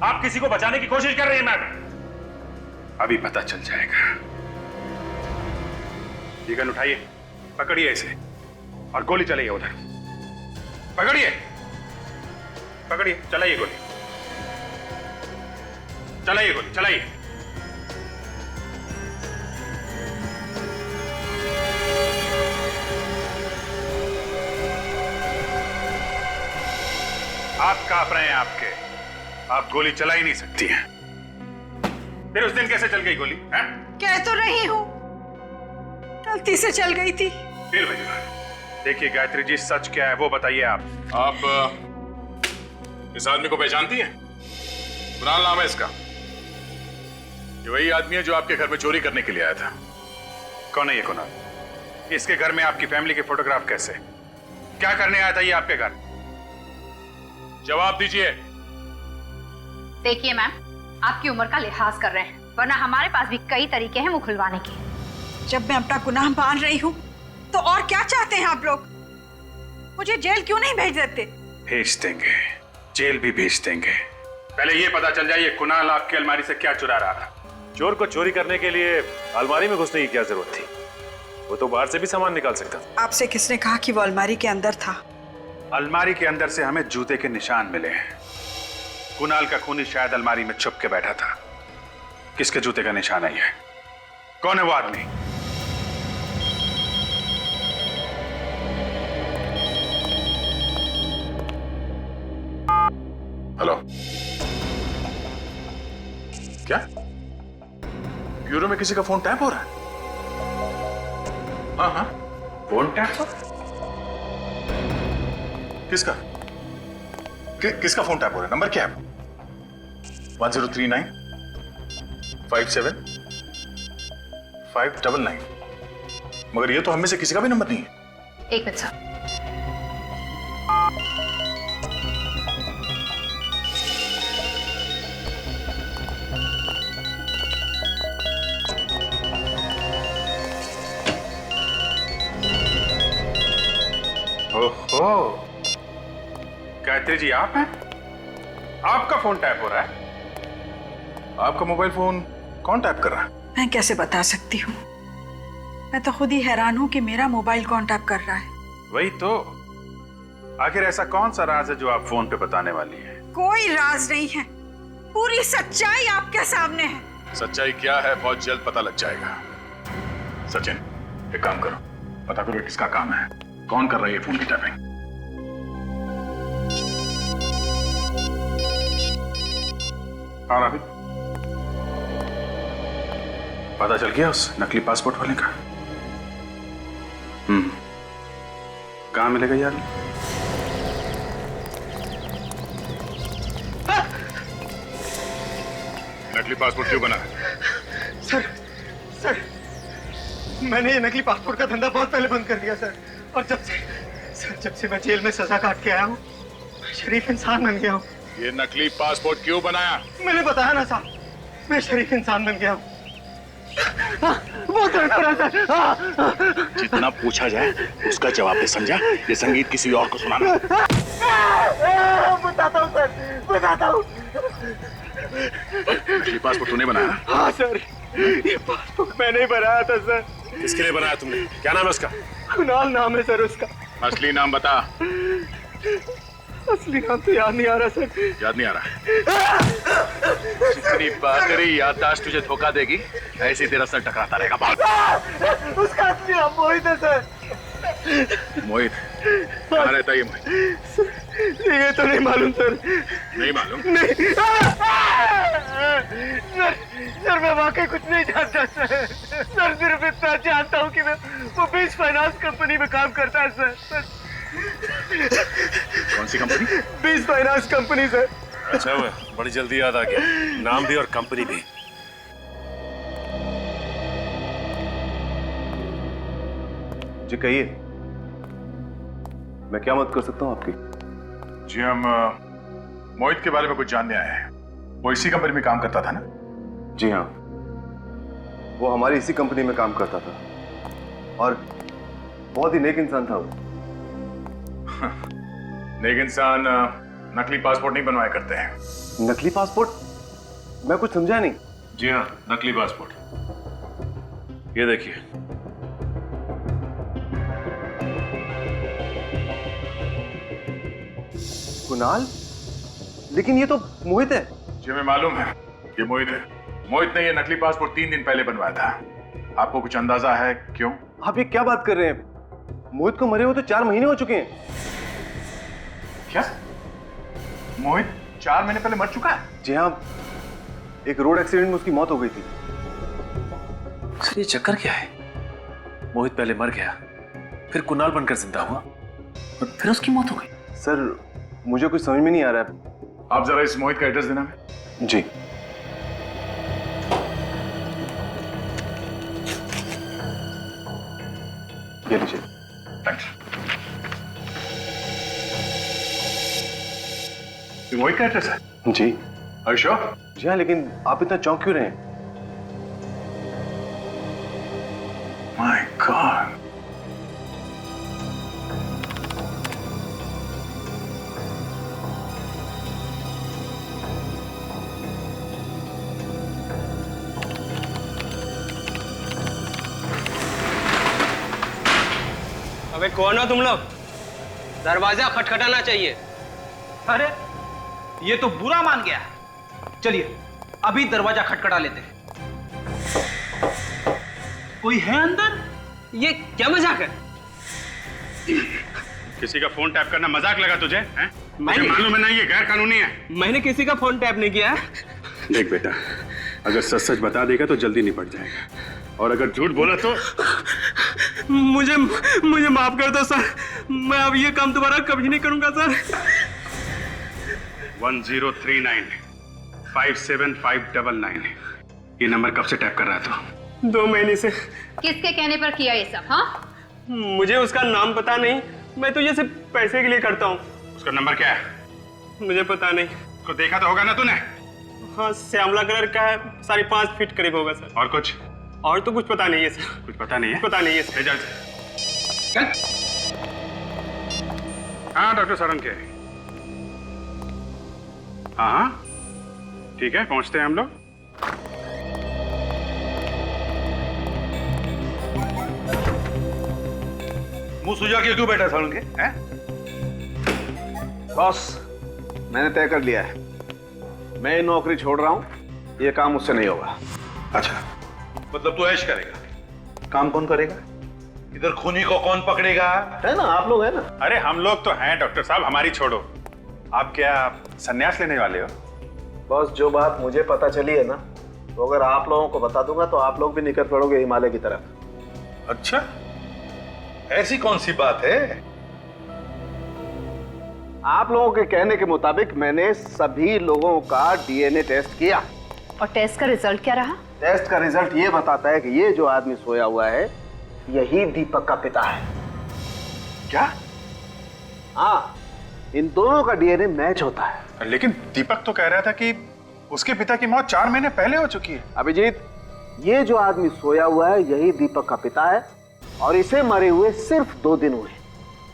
S9: आप किसी को बचाने की कोशिश कर रही हैं मैडम। अभी पता चल जाएगा। ये गन उठाइए, पकड़िए इसे और गोली चलाइए उधर। पकड़िए, पकड़िए, चलाइए गोली, चलाइए गोली, चलाइए। आप कांप रहे हैं, आप गोली चला ही नहीं सकती हैं। फिर उस दिन कैसे चल गई गोली? हैं?
S11: कह तो रही हूँ, गलती से चल गई थी।
S9: फिर देखिए गायत्री जी, सच क्या है वो बताइए आप।
S7: आप इस आदमी को पहचानती हैं? कुणाल नाम है इसका। ये वही आदमी है जो आपके घर में चोरी करने के लिए आया था।
S9: कौन है ये कुणाल? इसके घर में आपकी फैमिली के फोटोग्राफ कैसे? क्या करने आया था ये आपके घर?
S7: जवाब दीजिए।
S12: देखिए मैम, आपकी उम्र का लिहाज कर रहे हैं, वरना हमारे पास भी कई तरीके हैं मुंह खुलवाने के।
S11: जब मैं अपना गुनाह मान रही हूँ तो और क्या चाहते हैं आप लोग? मुझे जेल क्यों नहीं भेज देते?
S9: भेज देंगे, जेल भी भेज देंगे। पहले ये पता चल जाए ये कुणाल आपकी अलमारी से क्या चुरा रहा था।
S10: चोर को चोरी करने के लिए अलमारी में घुसने की क्या जरूरत थी? वो तो बाहर से भी सामान निकाल सकता था।
S11: आपसे किसने कहा कि वो अलमारी के अंदर था?
S9: अलमारी के अंदर से हमें जूते के निशान मिले हैं। कुणाल का खूनी शायद अलमारी में छुप के बैठा था। किसके जूते का निशान है ये? कौन है वो आदमी?
S7: हेलो, क्या ब्यूरो में किसी का फोन टैप हो रहा है? हाँ, फोन टैप हो? किसका? किसका फोन टैप हो रहा है? नंबर क्या है? 1039 57 599। मगर ये तो हम में से किसी का भी नंबर नहीं है।
S12: एक मिनट साहब।
S9: ओहो, गायत्री जी आप हैं? आपका फोन टैप हो रहा है?
S7: आपका मोबाइल फोन कौन टैप कर रहा है?
S11: मैं कैसे बता सकती हूँ? मैं तो खुद ही हैरान हूँ कि मेरा मोबाइल कौन टैप कर रहा है।
S9: वही तो। आखिर ऐसा कौन सा राज है जो आप फोन पे बताने वाली है?
S11: कोई राज नहीं है, पूरी सच्चाई आपके सामने है।
S7: सच्चाई क्या है बहुत जल्द पता लग जाएगा। सचिन, एक काम करो, पता करो किसका काम है, कौन कर रहा है ये फोन की टैपिंग।
S9: और अभी पता चल गया उस नकली पासपोर्ट वाले का? कहाँ मिलेगा यार?
S7: नकली पासपोर्ट क्यों बना?
S13: सर, मैंने ये नकली पासपोर्ट का धंधा बहुत पहले बंद कर दिया सर। और जब से मैं जेल में सजा काट के आया हूँ, शरीफ इंसान बन गया हूँ।
S7: ये नकली पासपोर्ट क्यों बनाया?
S13: मैंने बताया ना साहब, मैं शरीफ इंसान बन गया हूँ। बहुत दर्द हो रहा सर।
S7: जितना पूछा जाए उसका जवाब दे, समझा? ये संगीत किसी और को सुनाना।
S13: बताता हूँ सर, बताता हूँ।
S7: नकली पासपोर्ट तूने बनाया?
S13: हाँ सर, ये पासपोर्ट मैंने ही बनाया था सर।
S10: किसके लिए बनाया तुमने? क्या नाम है उसका?
S13: कुणाल नाम है सर उसका।
S7: असली नाम बता।
S13: असली नाम तो याद नहीं आ रहा सर।
S7: याद नहीं आ रहा? जितनी बाकरी याददाश्त तुझे धोखा देगी, ऐसे तेरा सर टकराता रहेगा। भाग।
S13: उसका असली नाम मोहित है सर।
S7: मोहित? कहाँ रहता है ये मोहित?
S13: ये तो नहीं मालूम सर।
S7: नहीं मालूम?
S13: नहीं। सर मैं वाकई कुछ नहीं जानता सर। सर सिर्फ इतना जानता हूँ कि वो बीच फाइनेंस कंपनी में काम करता है सर।
S7: कौन सी कंपनी?
S13: बीच फाइनेंस कंपनी सर।
S10: अच्छा हुआ, बड़ी जल्दी याद आ गया, नाम भी और कंपनी भी।
S14: जी कहिए, मैं क्या मदद कर सकता हूँ आपकी?
S7: जी हम मोहित के बारे में कुछ जानने आए हैं। वो इसी कंपनी में काम करता था ना?
S14: जी हाँ, वो हमारी इसी कंपनी में काम करता था और बहुत ही नेक इंसान था वो।
S7: नेक इंसान नकली पासपोर्ट नहीं बनवाया करते हैं।
S14: नकली पासपोर्ट? मैं कुछ समझा नहीं।
S10: जी हाँ, नकली पासपोर्ट। ये देखिए।
S14: कुणाल? लेकिन ये तो मोहित है।
S7: जी हमें मालूम है ये मोहित है। मोहित ने ये नकली पासपोर्ट 3 दिन पहले बनवाया था। आपको कुछ अंदाजा है क्यों?
S14: आप ये क्या बात कर रहे हैं? मोहित को मरे हुए तो 4 महीने हो चुके हैं।
S7: क्या? मोहित 4 महीने पहले मर चुका है?
S14: जी हाँ, एक रोड एक्सीडेंट में उसकी मौत हो गई थी।
S10: सर ये चक्कर क्या है? मोहित पहले मर गया, फिर कुणाल बनकर जिंदा हुआ और फिर उसकी मौत हो गई।
S14: सर मुझे कुछ समझ में नहीं आ रहा है।
S7: आप जरा इस मोहित का एड्रेस देना है।
S14: जी। ये लीजिए।
S7: थैंक्स। ये मोहित का एड्रेस है?
S14: जी।
S6: Are you sure?
S14: जी हाँ, लेकिन आप इतना चौंक क्यों रहे हैं?
S6: My God.
S13: अबे कौन हो तुम लोग? दरवाजा खटखटाना चाहिए।
S8: अरे ये तो बुरा मान गया। चलिए अभी दरवाजा खटखटा लेते हैं। कोई है अंदर?
S13: ये क्या मजाक है?
S9: किसी का फोन टैप करना मजाक लगा तुझे? हैं? मुझे
S13: मैंने-
S9: मालूम है ना ये गैर कानूनी है।
S13: मैंने किसी का फोन टैप नहीं किया है।
S9: देख बेटा, अगर सच सच बता देगा तो जल्दी निपट जाएगा, और अगर झूठ बोला तो
S13: मुझे माफ कर दो सर, मैं अब ये काम दोबारा कभी नहीं करूंगा सर।
S9: 1039-5759 ये नंबर कब से टैप कर रहा था?
S13: 2 महीने से।
S12: किसके कहने पर किया ये सब? हाँ,
S13: मुझे उसका नाम पता नहीं, मैं तो ये सिर्फ पैसे के लिए करता हूँ।
S9: उसका नंबर क्या है?
S13: मुझे पता नहीं।
S9: उसको देखा तो होगा ना तूने?
S13: हाँ, श्यामला कलर का है, 5.5 फीट करीब होगा सर।
S9: और कुछ?
S13: और तो कुछ पता नहीं है सर।
S9: कुछ पता नहीं है?
S13: पता नहीं है सर।
S9: चल। हाँ डॉक्टर सारंग के। हाँ ठीक है, पहुंचते हैं हम लोग।
S6: मुंह सुजा के क्यों बैठा सारंग के? हैं?
S1: बॉस, मैंने तय कर लिया है, मैं ये नौकरी छोड़ रहा हूं, ये काम मुझसे नहीं होगा।
S6: अच्छा, मतलब तू ऐश करेगा? काम कौन करेगा? इधर खूनी को कौन पकड़ेगा?
S1: है ना, आप लोग है ना।
S9: अरे हम लोग तो हैं डॉक्टर साहब, हमारी छोड़ो। आप क्या संन्यास लेने वाले हो?
S1: बॉस, जो बात मुझे पता चली है ना, तो अगर आप लोगों को बता दूंगा तो आप लोग भी निकल पड़ोगे हिमालय की तरफ।
S6: अच्छा, ऐसी कौन सी बात है?
S1: आप लोगों के कहने के मुताबिक मैंने सभी लोगों का डीएनए टेस्ट किया।
S12: और टेस्ट का रिजल्ट क्या रहा?
S1: टेस्ट का रिजल्ट ये बताता है कि ये जो आदमी सोया हुआ है यही दीपक का पिता है।
S6: क्या?
S1: हाँ, इन दोनों का डीएनए मैच होता है।
S9: लेकिन दीपक तो कह रहा था कि उसके पिता की मौत 4 महीने पहले हो चुकी है।
S1: अभिजीत, ये जो आदमी सोया हुआ है यही दीपक का पिता है, और इसे मरे हुए सिर्फ 2 दिन हुए,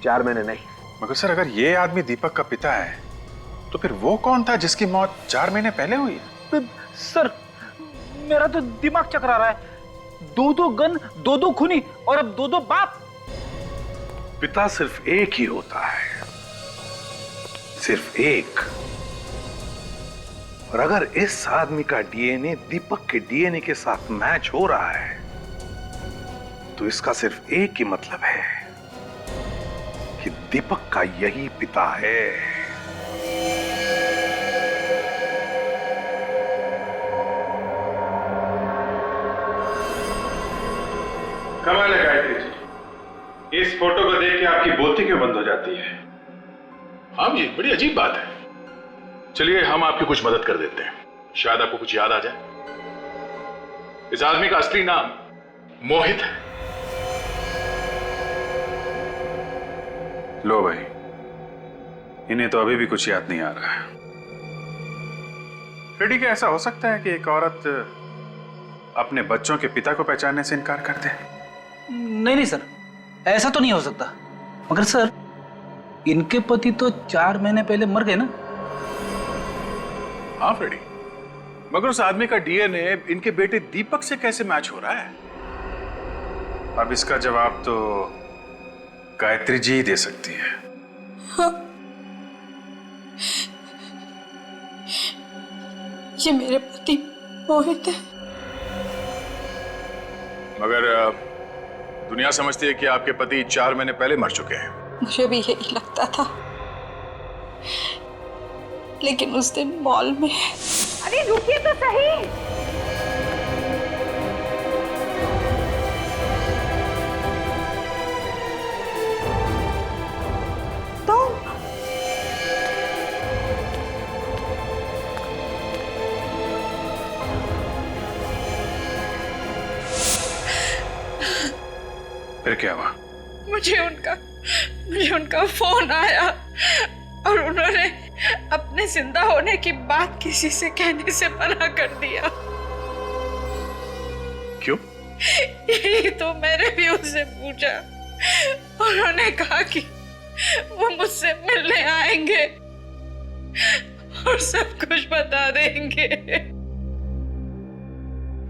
S1: 4 महीने नहीं।
S9: मगर सर, अगर ये आदमी दीपक का पिता है तो फिर वो कौन था जिसकी मौत 4 महीने पहले हुई?
S8: सर मेरा तो दिमाग चकरा रहा है। 2 गन, 2 खूनी, और अब 2 बाप।
S6: पिता सिर्फ एक ही होता है, सिर्फ एक। और अगर इस आदमी का डीएनए दीपक के डीएनए के साथ मैच हो रहा है तो इसका सिर्फ एक ही मतलब है कि दीपक का यही पिता है।
S9: कमाल है गायत्री जी, इस फोटो को देख के आपकी बोलती क्यों बंद हो जाती है?
S7: हाँ जी, बड़ी अजीब बात है। चलिए हम आपकी कुछ मदद कर देते हैं, शायद आपको कुछ याद आ जाए। इस आदमी का असली नाम मोहित है।
S9: लो भाई, इन्हें तो अभी भी कुछ याद नहीं आ रहा है। फ्रेडी, क्या ऐसा हो सकता है कि एक औरत अपने बच्चों के पिता को पहचानने से इनकार कर दे?
S8: नहीं सर, ऐसा तो नहीं हो सकता। मगर सर, इनके पति तो 4 महीने पहले मर गए ना।
S7: हाँ फ्रेडी, मगर उस आदमी का डीएनए इनके बेटे दीपक से कैसे मैच हो रहा है?
S9: अब इसका जवाब तो गायत्री जी ही दे सकती है।
S11: हाँ। ये मेरे पति मोहित है।
S7: मगर दुनिया समझती है कि आपके पति 4 महीने पहले मर चुके हैं।
S11: मुझे भी यही लगता था, लेकिन उस दिन मॉल में।
S2: अरे रुकिए तो सही।
S9: फिर क्या हुआ?
S11: मुझे उनका फोन आया और उन्होंने अपने जिंदा होने की बात किसी से कहने से मना कर दिया।
S6: क्यों?
S11: यही तो मैंने भी उससे पूछा। उन्होंने कहा कि वो मुझसे मिलने आएंगे और सब कुछ बता देंगे।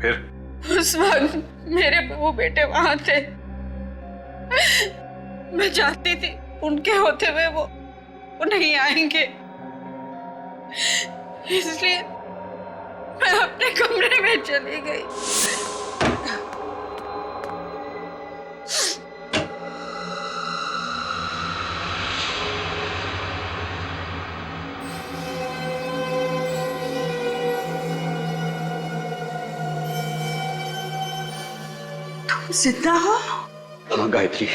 S6: फिर
S11: उस वक्त मेरे बहू बेटे वहां थे। मैं चाहती थी उनके होते हुए वो नहीं आएंगे, इसलिए मैं अपने कमरे में चली गई। तुम जिंदा हो?
S15: हाँ गायत्री,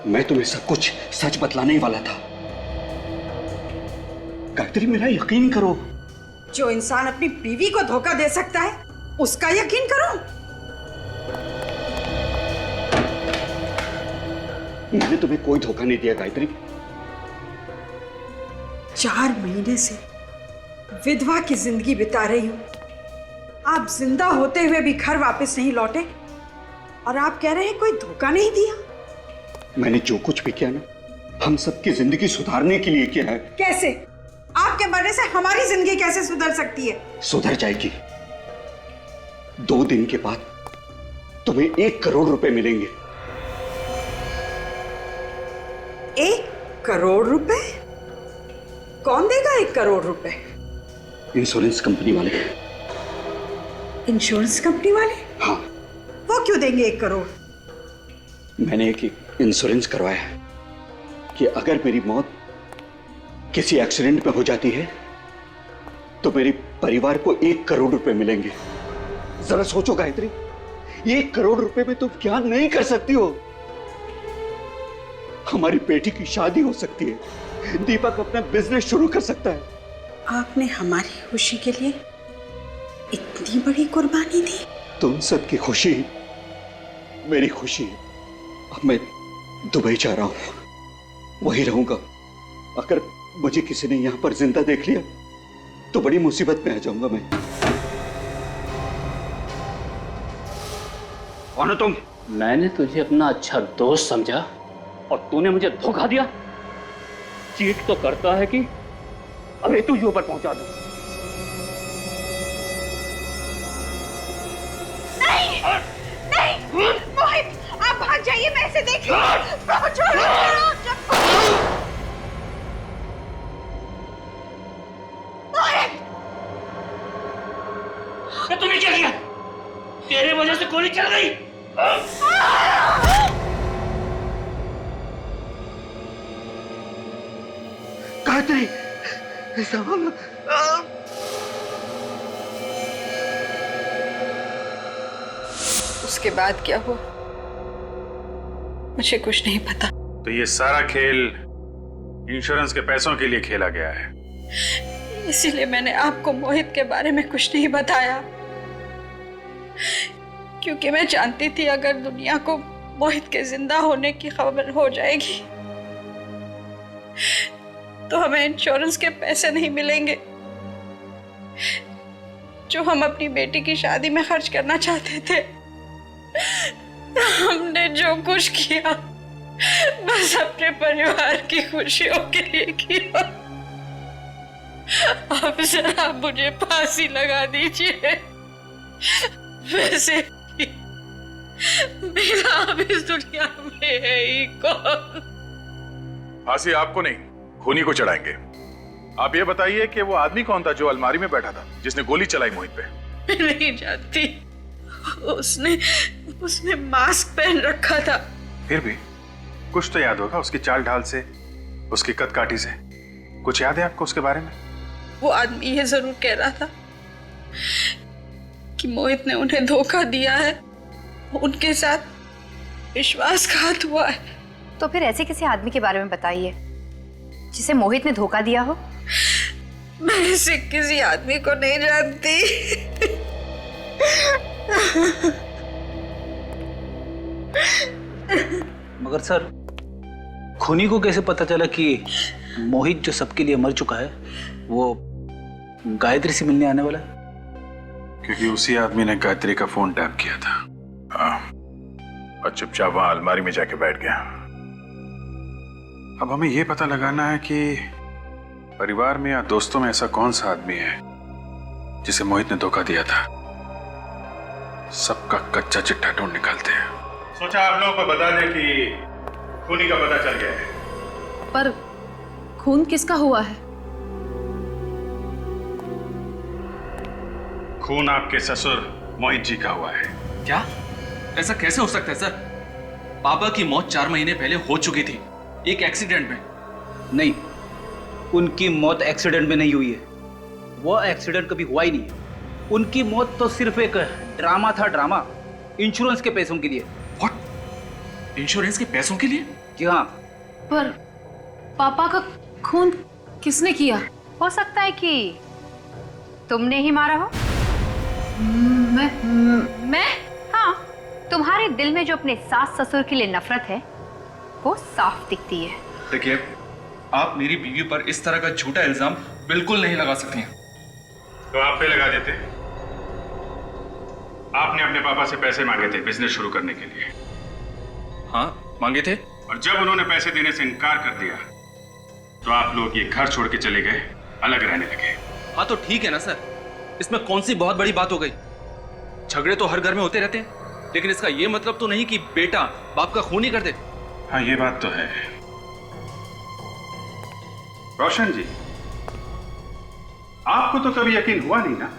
S15: मैं तुम्हें सब कुछ सच बतलाने ही वाला था। गायत्री मेरा यकीन करो।
S11: जो इंसान अपनी बीवी को धोखा दे सकता है उसका यकीन करो।
S15: मैंने तुम्हें कोई धोखा नहीं दिया गायत्री।
S11: 4 महीने से विधवा की जिंदगी बिता रही हूं। आप जिंदा होते हुए भी घर वापस नहीं लौटे और आप कह रहे हैं कोई धोखा नहीं दिया।
S15: मैंने जो कुछ भी किया ना, हम सबकी जिंदगी सुधारने के लिए किया है।
S11: कैसे? आपके मरने से हमारी जिंदगी कैसे सुधर सकती है?
S15: सुधर जाएगी। 2 दिन के बाद तुम्हें 1 करोड़ रुपए मिलेंगे।
S11: 1 करोड़ रुपए? कौन देगा 1 करोड़ रुपए?
S15: इंश्योरेंस कंपनी वाले।
S11: इंश्योरेंस कंपनी वाले?
S15: हाँ।
S11: वो क्यों देंगे 1 करोड़?
S15: मैंने एक इंश्योरेंस करवाया है कि अगर मेरी मौत किसी एक्सीडेंट में हो जाती है तो मेरे परिवार को 1 करोड़ रुपए मिलेंगे। जरा सोचो गायत्री, 1 करोड़ रुपए में तुम क्या नहीं कर सकती हो? हमारी बेटी की शादी हो सकती है, दीपक अपना बिजनेस शुरू कर सकता है।
S11: आपने हमारी खुशी के लिए इतनी बड़ी कुर्बानी दी?
S15: तुम सबकी खुशी मेरी खुशी है। अब मैं दुबई जा रहा हूं, वहीं रहूंगा। अगर मुझे किसी ने यहां पर जिंदा देख लिया तो बड़ी मुसीबत में आ जाऊंगा मैं।
S8: कौन हो तुम? मैंने तुझे अपना अच्छा दोस्त समझा और तूने मुझे धोखा दिया। चीट तो करता है कि अबे तुझे ऊपर पहुंचा दूं।
S2: नहीं, मोहित, आप भाग जाइए, मैं इसे देख
S8: तो तूने क्या किया? तेरे वजह से गोली चल गई।
S15: गायत्री,
S11: उसके बाद क्या हुआ मुझे कुछ नहीं पता।
S9: तो ये सारा खेल इंश्योरेंस के पैसों के लिए खेला गया है।
S11: इसीलिए मैंने आपको मोहित के बारे में कुछ नहीं बताया, क्योंकि मैं जानती थी अगर दुनिया को मोहित के जिंदा होने की खबर हो जाएगी तो हमें इंश्योरेंस के पैसे नहीं मिलेंगे जो हम अपनी बेटी की शादी में खर्च करना चाहते थे। हमने जो कुछ किया बस अपने परिवार की खुशियों के लिए किया। अब जरा मुझे फांसी लगा दीजिए, वैसे मेरा अब इस दुनिया में है ही कौन।
S7: फांसी आपको नहीं, खूनी को चढ़ाएंगे। आप ये बताइए कि वो आदमी कौन था जो अलमारी में बैठा था, जिसने गोली चलाई मोहित पे?
S11: मैं नहीं जानती। उसने मास्क पहन रखा था।
S9: फिर भी कुछ तो याद होगा उसकी चाल ढाल से, उसकी कद काठी से। कुछ याद है आपको उसके बारे में?
S11: वो आदमी ये जरूर कह रहा था कि मोहित ने उन्हें धोखा दिया है, उनके साथ विश्वासघात हुआ है।
S12: तो फिर ऐसे किसी आदमी के बारे में बताइए जिसे मोहित ने धोखा दिया हो।
S11: मैं ऐसे किसी आदमी को नहीं जानती।
S8: मगर सर, खूनी को कैसे पता चला कि
S10: मोहित जो सबके लिए मर चुका है वो गायत्री से मिलने आने वाला है?
S9: क्योंकि उसी आदमी ने गायत्री का फोन टैप किया था।
S6: और चुपचाप वहां अलमारी में जाके बैठ गया।
S9: अब हमें यह पता लगाना है कि परिवार में या दोस्तों में ऐसा कौन सा आदमी है जिसे मोहित ने धोखा दिया था। सबका कच्चा चिट्ठा ढूंढ निकालते हैं।
S6: सोचा आप लोगों को बता दें कि खूनी का पता चल गया है।
S4: पर खून किसका हुआ है?
S9: खून आपके ससुर मोहित जी का हुआ है।
S10: क्या? ऐसा कैसे हो सकता है सर? पापा की मौत 4 महीने पहले हो चुकी थी, एक एक्सीडेंट में।
S5: नहीं, उनकी मौत एक्सीडेंट में नहीं हुई है। वो एक्सीडेंट कभी हुआ ही नहीं है। उनकी मौत तो सिर्फ एक ड्रामा था, ड्रामा, इंश्योरेंस के पैसों के लिए।
S10: व्हाट? इंश्योरेंस के पैसों के लिए?
S5: जी हाँ।
S4: पर पापा का खून किसने किया?
S12: हो सकता है कि तुमने ही मारा हो।
S4: मैं?
S12: हाँ, तुम्हारे दिल में जो अपने सास ससुर के लिए नफरत है वो साफ दिखती है।
S10: देखिए, आप मेरी बीवी पर इस तरह का झूठा इल्जाम बिल्कुल नहीं लगा सकती हैं।
S9: तो आप पे लगा देते। आपने अपने पापा से पैसे मांगे थे बिजनेस शुरू करने के लिए।
S10: हाँ, मांगे थे।
S9: और जब उन्होंने पैसे देने से इनकार कर दिया तो आप लोग ये घर छोड़ के चले गए, अलग रहने लगे।
S10: हाँ तो ठीक है ना सर, इसमें कौन सी बहुत बड़ी बात हो गई? झगड़े तो हर घर में होते रहते हैं, लेकिन इसका ये मतलब तो नहीं कि बेटा बाप का खून ही कर दे।
S9: हाँ, ये बात तो है। रोशन जी, आपको तो कभी यकीन हुआ नहीं ना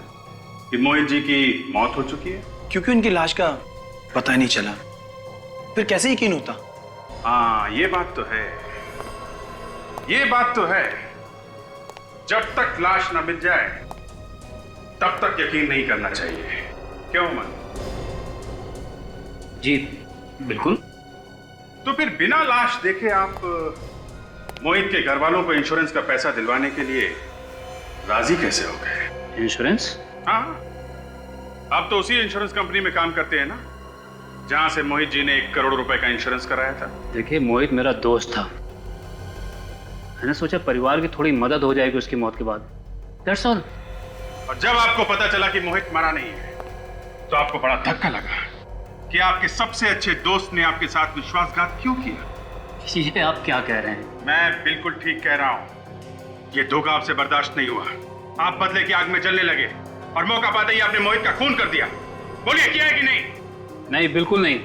S9: कि मोहित जी की मौत हो चुकी है?
S5: क्योंकि उनकी लाश का पता ही नहीं चला, फिर कैसे यकीन होता?
S9: हाँ, ये बात तो है। ये बात तो है। जब तक लाश ना मिल जाए तब तक यकीन नहीं करना चाहिए। क्यों मन?
S8: जी बिल्कुल।
S9: तो फिर बिना लाश देखे आप मोहित के घर वालों को इंश्योरेंस का पैसा दिलवाने के लिए राजी कैसे हो गए?
S8: इंश्योरेंस?
S9: हाँ, आप तो उसी इंश्योरेंस कंपनी में काम करते हैं ना जहां से मोहित जी ने 1 करोड़ रुपए का इंश्योरेंस कराया था।
S8: देखिए, मोहित मेरा दोस्त था। मैंने सोचा परिवार की थोड़ी मदद हो जाएगी उसकी मौत के बाद। That's all.
S9: और जब आपको पता चला कि मोहित मरा नहीं है तो आपको बड़ा धक्का लगा कि आपके सबसे अच्छे दोस्त ने आपके साथ विश्वासघात क्यों किया।
S8: ये आप क्या कह रहे हैं?
S9: मैं बिल्कुल ठीक कह रहा हूं। ये धोखा आपसे बर्दाश्त नहीं हुआ। आप बदले की आग में जलने लगे और मौका पाते ही आपने मोहित का खून कर दिया। बोलिए, किया है कि नहीं?
S8: नहीं, बिल्कुल नहीं।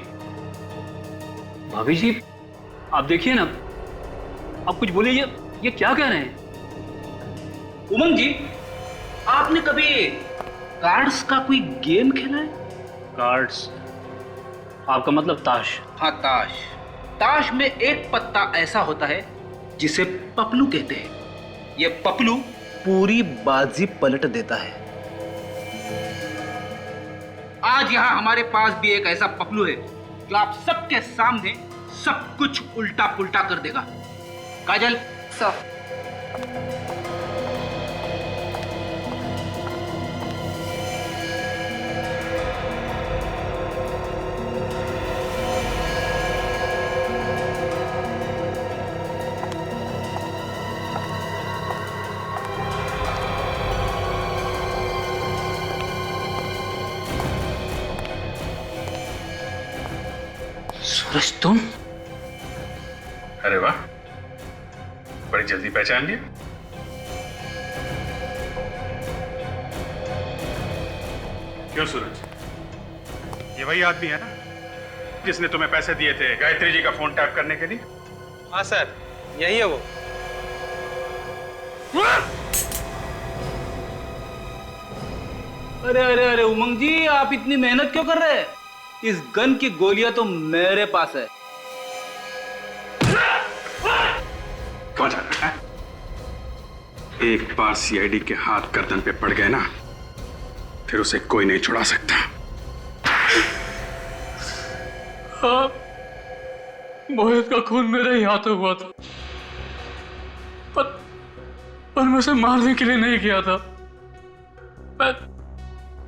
S8: भाभी जी, आप देखिए ना, आप कुछ बोलिए। ये क्या कह रहे हैं? उमंग जी, आपने कभी कार्ड्स का कोई गेम खेला है? कार्ड्स? आपका मतलब ताश?
S5: हाँ, ताश। ताश में एक पत्ता ऐसा होता है जिसे पपलू कहते हैं। ये पपलू पूरी बाजी पलट देता है। आज यहां हमारे पास भी एक ऐसा पपलू है जो आप सबके सामने सब कुछ उल्टा पुल्टा कर देगा। काजल,
S12: सो
S8: सूरज, तुम?
S9: अरे वाह, बड़ी जल्दी पहचान लिया। क्यों सूरज, ये वही आदमी है ना जिसने तुम्हें पैसे दिए थे गायत्री जी का फोन टैप करने के लिए?
S5: हाँ सर, यही है वो। अरे अरे अरे उमंग जी, आप इतनी मेहनत क्यों कर रहे हैं? इस गन की गोलियां तो मेरे पास है।
S9: कौन जा रहा है? एक बार सीआईडी के हाथ गर्दन पे पड़ गए ना, फिर उसे कोई नहीं छुड़ा सकता।
S8: हाँ, मोहित का खून मेरे ही हाथों हुआ था, पर मैं उसे मारने के लिए नहीं किया था।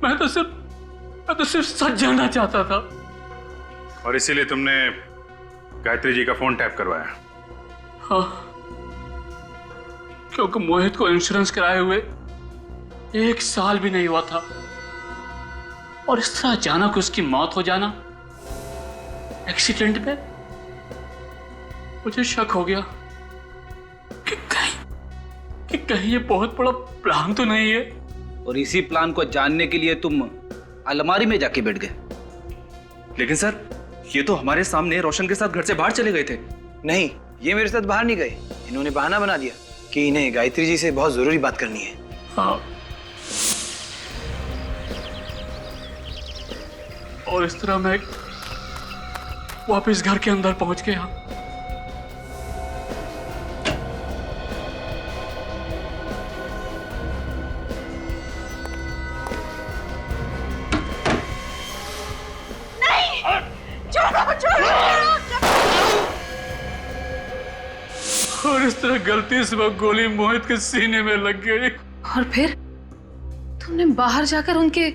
S8: मैं तो सिर्फ सच जानना चाहता था।
S9: और इसीलिए तुमने गायत्री जी का फोन टैप करवाया?
S8: हाँ, क्योंकि मोहित को इंश्योरेंस कराए हुए 1 साल भी नहीं हुआ था, और इस तरह अचानक उसकी मौत हो जाना एक्सीडेंट में, मुझे शक हो गया कि कहीं ये बहुत बड़ा प्लान तो नहीं है।
S5: और इसी प्लान को जानने के लिए तुम अलमारी में जाके बैठ गए।
S10: लेकिन सर, ये तो हमारे सामने रोशन के साथ घर से बाहर चले गए थे।
S13: नहीं, ये मेरे साथ बाहर नहीं गए, इन्होंने बहाना बना दिया कि इन्हें गायत्री जी से बहुत जरूरी बात करनी है।
S8: हाँ, और इस तरह मैं वापस घर के अंदर पहुंच गया। और इस तरह गलती से वो गोली मोहित के सीने में लग गई।
S4: और फिर तुमने बाहर जाकर उनके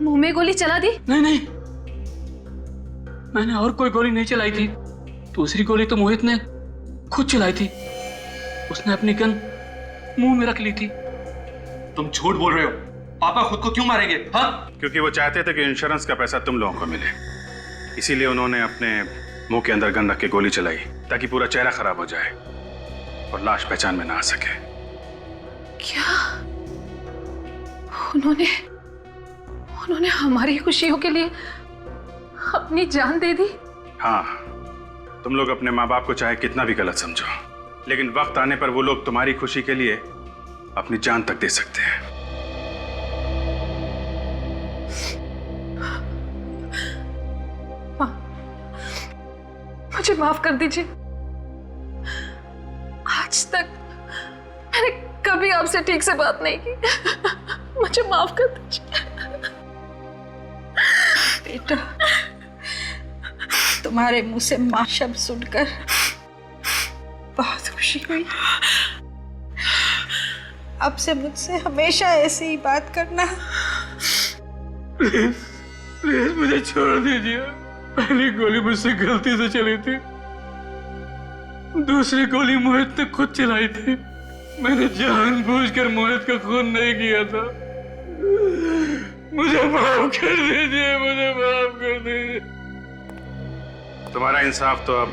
S4: मुंह में गोली चला दी?
S8: नहीं, मैंने और कोई गोली नहीं चलाई थी। दूसरी गोली तो मोहित ने खुद चलाई थी। उसने अपनी गन मुंह में रख ली थी।
S10: तुम झूठ बोल रहे हो। पापा खुद को क्यों मारेंगे? हाँ,
S9: क्योंकि वो चाहते थे कि इंश्योरेंस का पैसा तुम लोगों को मिले, इसीलिए उन्होंने अपने मुंह के अंदर गन रख के गोली चलाई ताकि पूरा चेहरा खराब हो जाए और लाश पहचान में ना आ सके।
S4: क्या उन्होंने हमारी खुशियों के लिए अपनी जान दे दी?
S9: हाँ, तुम लोग अपने माँ बाप को चाहे कितना भी गलत समझो, लेकिन वक्त आने पर वो लोग तुम्हारी खुशी के लिए अपनी जान तक दे सकते हैं।
S4: मुझे माफ कर दीजिए। आज तक मैंने कभी आपसे ठीक से बात नहीं की। मुझे माफ कर दीजिए।
S11: बेटा, तुम्हारे मुंह से मां शब्द सुनकर बहुत खुशी हुई। अब से मुझसे हमेशा ऐसी ही बात करना।
S8: प्लीज मुझे छोड़ दीजिए। पहली गोली मुझसे गलती से चली थी, दूसरी गोली मोहित ने खुद चलाई थी। मैंने जानबूझकर मोहित का खून नहीं किया था। मुझे माफ कर दीजिए, मुझे माफ कर दीजिए।
S9: तुम्हारा इंसाफ तो अब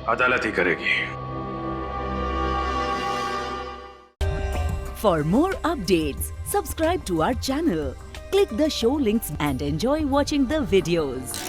S9: अदालत ही करेगी।
S16: For more updates, subscribe to our channel, click the show links and enjoy watching the videos.